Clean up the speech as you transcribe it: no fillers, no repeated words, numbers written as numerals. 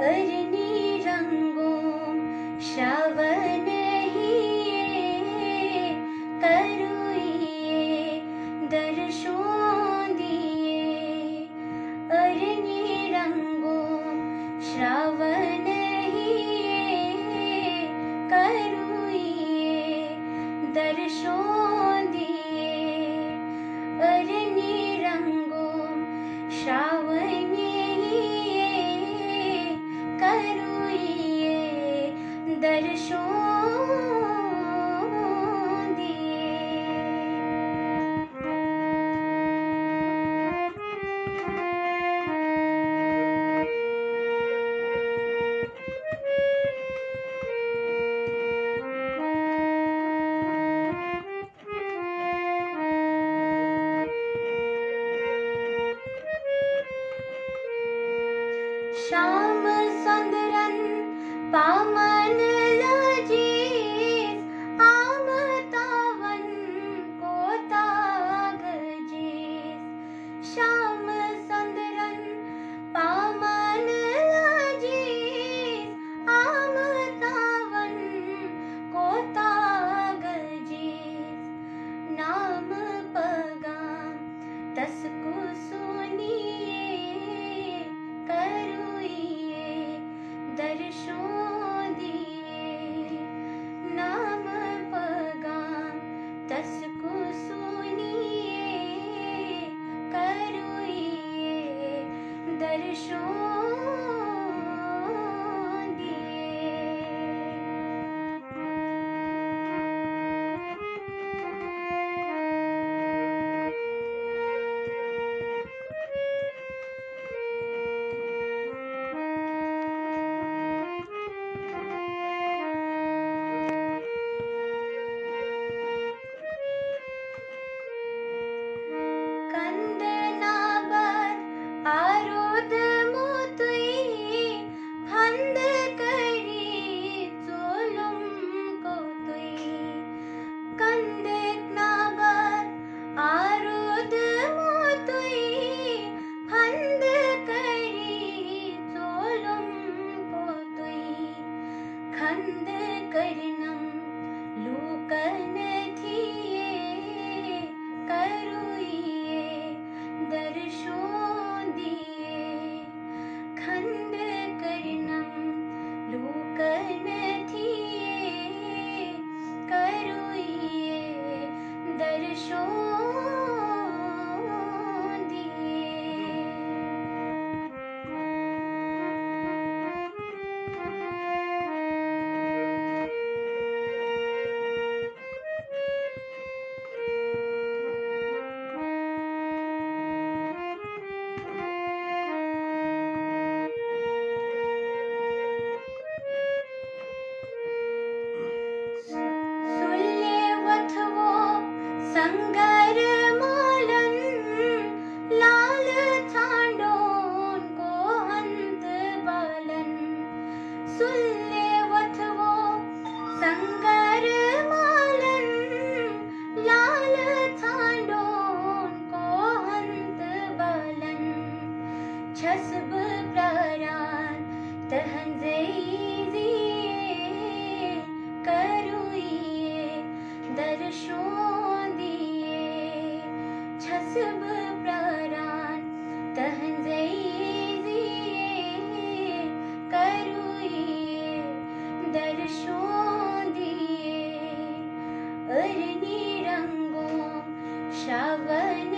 अरनी रंगों श्रावण हिये करुइये दर्शों दिए। अरनी रंगों श्रावण हिये करुइये दर्शों दिए। अरनी रंगों श्रावण दर्शों दिए। श्याम सुंदरन पामन लजीज आमतावन को तागजीज। श्याम सुंदरन पामन लजीज आमतावन को तागजीज। नाम पगाम तसकु सुनिए करुइये दर्शों दिए। नाम पगाम तसकु सुनिए करुइये दर्शों दिए। आरुद मोतुई फंद करी चोलुम को तुई। कंदे नाबर आरुद मोतुई फंद करी चोलुम को तुई। खंद करनम लूकन थिये करुइये दर्शों दिए। खंद करनम लूकन थिये करुइये दर्शों दिए। संगर मालन लाल छांडोन को हंत बालन। सुल्ले वथवो संगर मालन लाल छांडोन को हंत बालन। छसब प्रारान तहंजेई करुइये दर्शों दिए। छसब प्रारान तहंजेई करुइये दर्शों दिए। अरनी रंगों श्रावण